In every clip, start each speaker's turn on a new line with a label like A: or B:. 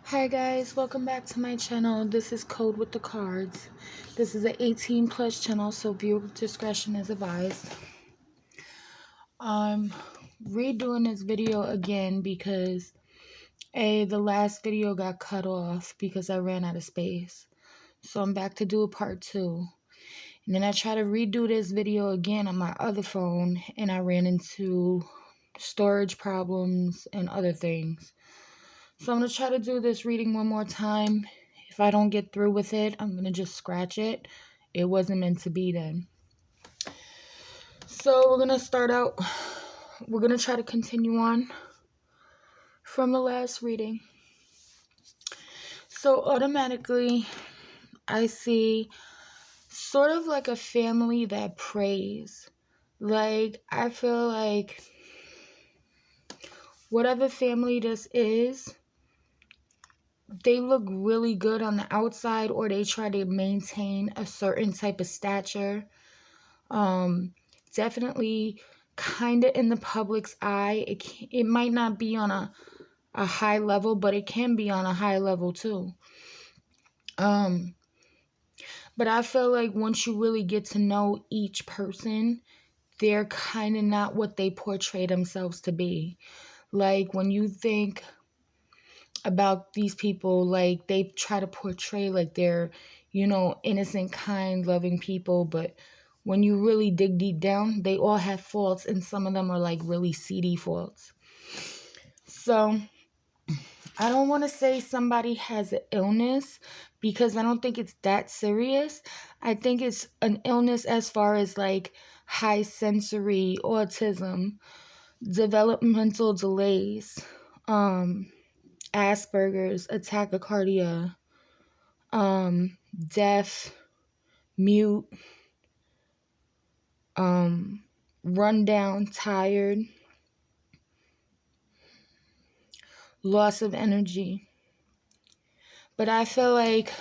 A: Hi guys, welcome back to my channel. This is Code with the Cards. This is an 18 plus channel, so viewer discretion is advised. I'm redoing this video again because the last video got cut off because I ran out of space. So I'm back to do a part 2. And then I tried to redo this video again on my other phone and I ran into storage problems and other things. So I'm going to try to do this reading one more time. If I don't get through with it, I'm going to just scratch it. It wasn't meant to be then. So we're going to start out. We're going to try to continue on from the last reading. So automatically, I see sort of like a family that prays. Like, I feel like whatever family this is, they look really good on the outside, or they try to maintain a certain type of stature. Definitely kind of in the public's eye. It might not be on a high level, but it can be on a high level too. But I feel like once you really get to know each person, they're kind of not what they portray themselves to be. Like, when you think about these people, like, they try to portray like they're, innocent, kind, loving people, but when you really dig deep down, they all have faults, and some of them are like really seedy faults. So I don't want to say somebody has an illness, because I don't think it's that serious. I think it's an illness as far as like high sensory autism, developmental delays, Asperger's, tachycardia, deaf, mute, run down, tired, loss of energy. But I feel like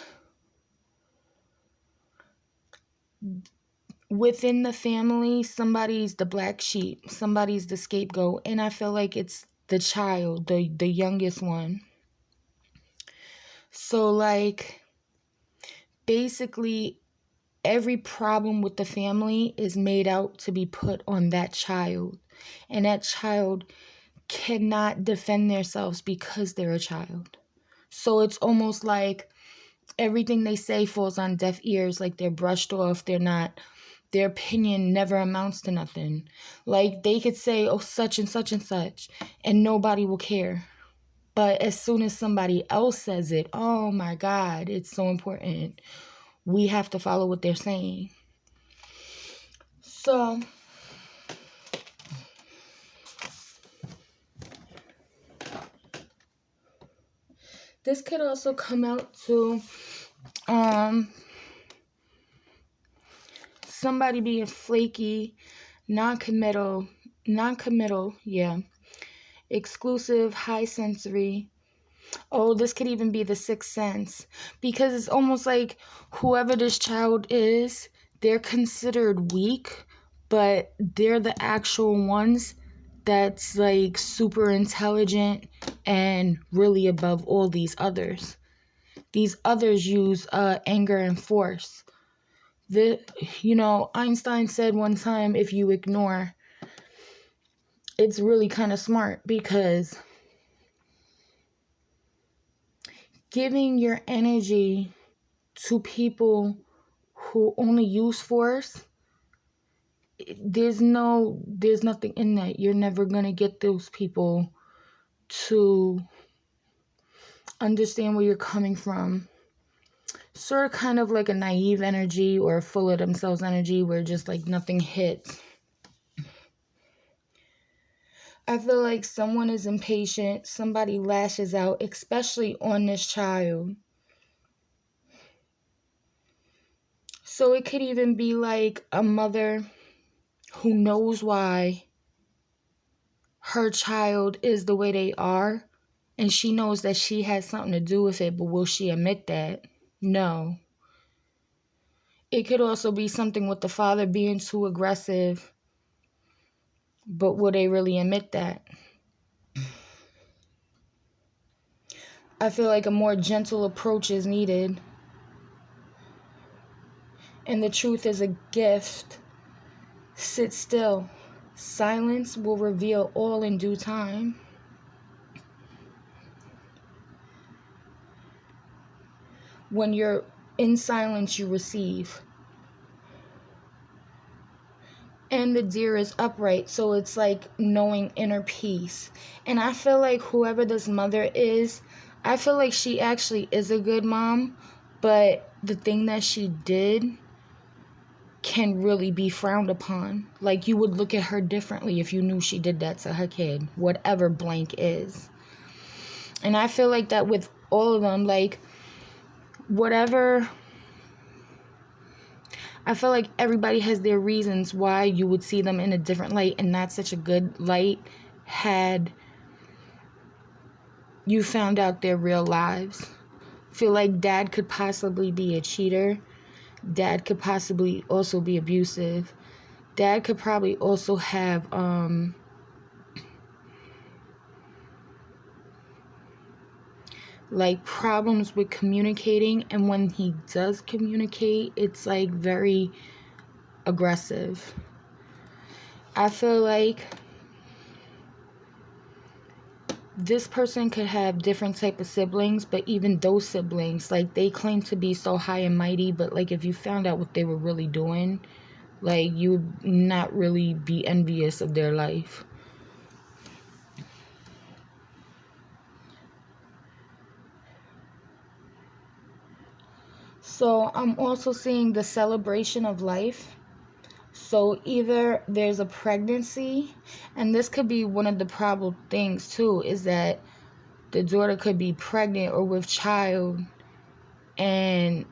A: within the family, somebody's the black sheep, somebody's the scapegoat, and I feel like it's the child, the youngest one. So like, basically every problem with the family is made out to be put on that child, and that child cannot defend themselves because they're a child. So it's almost like everything they say falls on deaf ears, like they're brushed off, their opinion never amounts to nothing. Like, they could say, oh, such and such and such, and nobody will care. But as soon as somebody else says it, oh my God, it's so important. We have to follow what they're saying. So this could also come out to somebody being flaky, non-committal, yeah, exclusive, high sensory. Oh, this could even be the sixth sense, because it's almost like whoever this child is, they're considered weak, but they're the actual ones that's like super intelligent and really above all these others. These others use anger and force. Einstein said one time, if you ignore, it's really kind of smart, because giving your energy to people who only use force, there's nothing in that. You're never going to get those people to understand where you're coming from. Sort of kind of like a naive energy, or full of themselves energy, where just like nothing hits. I feel like someone is impatient, somebody lashes out, especially on this child. So it could even be like a mother who knows why her child is the way they are, and she knows that she has something to do with it, but will she admit that? No. It could also be something with the father being too aggressive, but will they really admit that? I feel like a more gentle approach is needed. And the truth is a gift. Sit still. Silence will reveal all in due time. When you're in silence, you receive. And the deer is upright, so it's like knowing inner peace. And I feel like whoever this mother is, I feel like she actually is a good mom, but the thing that she did can really be frowned upon. Like, you would look at her differently if you knew she did that to her kid, whatever blank is. And I feel like that with all of them, like, whatever, I feel like everybody has their reasons why you would see them in a different light and not such a good light had you found out their real lives. I feel like dad could possibly be a cheater. Dad could possibly also be abusive. Dad could probably also have like problems with communicating, and when he does communicate, it's like very aggressive. I feel like this person could have different type of siblings, but even those siblings, like, they claim to be so high and mighty, but like if you found out what they were really doing, like, you would not really be envious of their life. So I'm also seeing the celebration of life. So either there's a pregnancy, and this could be one of the problem things too, is that the daughter could be pregnant or with child, and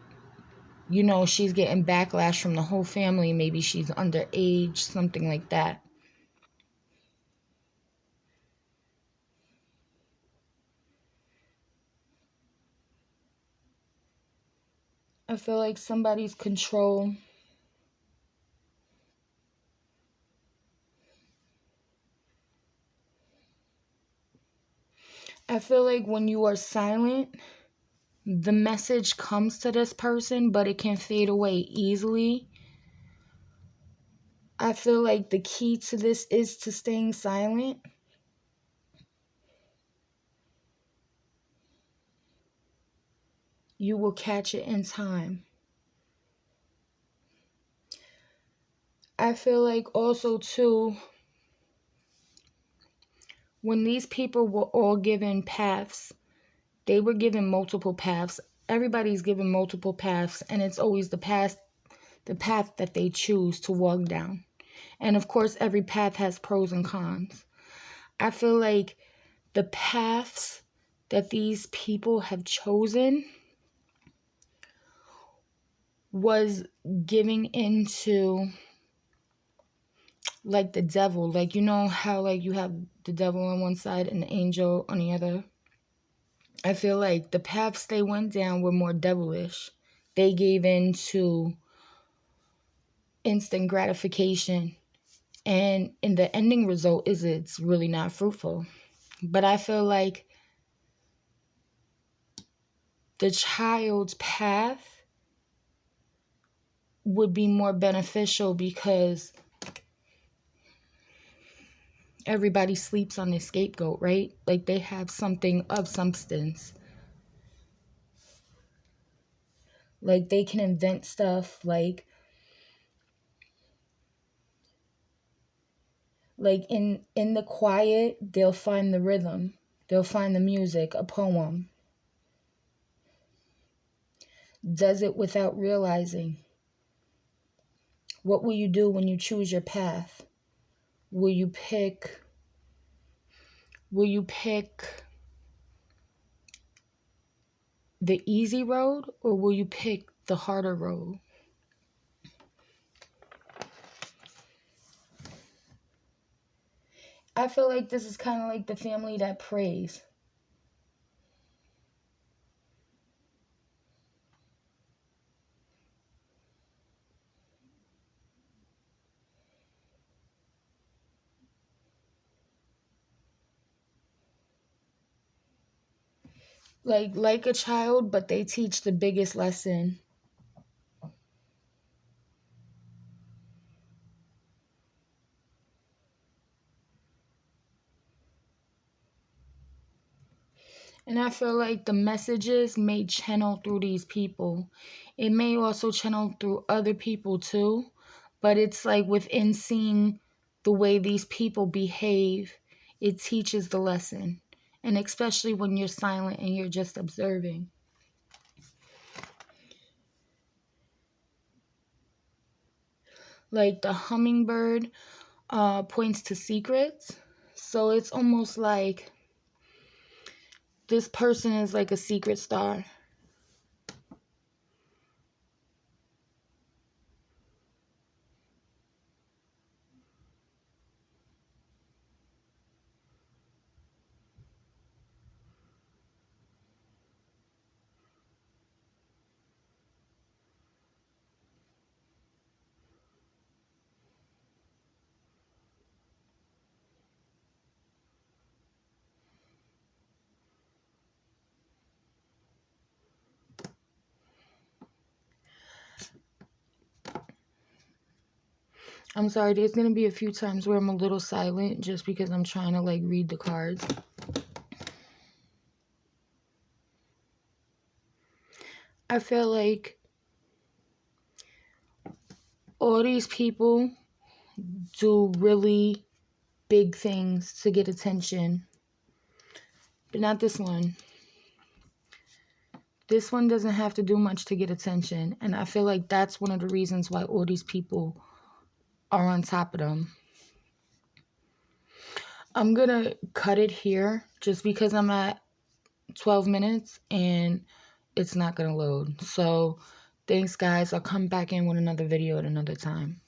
A: she's getting backlash from the whole family. Maybe she's underage, something like that. I feel like somebody's control. I feel like when you are silent, the message comes to this person, but it can fade away easily. I feel like the key to this is to staying silent. You will catch it in time. I feel like also too, when these people were all given paths, they were given multiple paths. Everybody's given multiple paths, and it's always the path that they choose to walk down. And of course, every path has pros and cons. I feel like the paths that these people have chosen was giving into like the devil. Like, how like you have the devil on one side and the angel on the other. I feel like the paths they went down were more devilish. They gave in to instant gratification, and in the ending result is it's really not fruitful. But I feel like the child's path would be more beneficial because everybody sleeps on the scapegoat, right? Like, they have something of substance. Like, they can invent stuff like in the quiet, they'll find the rhythm. They'll find the music, a poem. Does it without realizing. What will you do when you choose your path? Will you pick the easy road, or will you pick the harder road? I feel like this is kind of like the family that prays. like a child, but they teach the biggest lesson. And I feel like the messages may channel through these people. It may also channel through other people too, but it's like within seeing the way these people behave, it teaches the lesson. And especially when you're silent and you're just observing. Like the hummingbird points to secrets. So it's almost like this person is like a secret star. I'm sorry, there's going to be a few times where I'm a little silent just because I'm trying to like read the cards. I feel like all these people do really big things to get attention, but not this one. This one doesn't have to do much to get attention, and I feel like that's one of the reasons why all these people are on top of them. I'm gonna cut it here just because I'm at 12 minutes and it's not gonna load. So thanks guys, I'll come back in with another video at another time.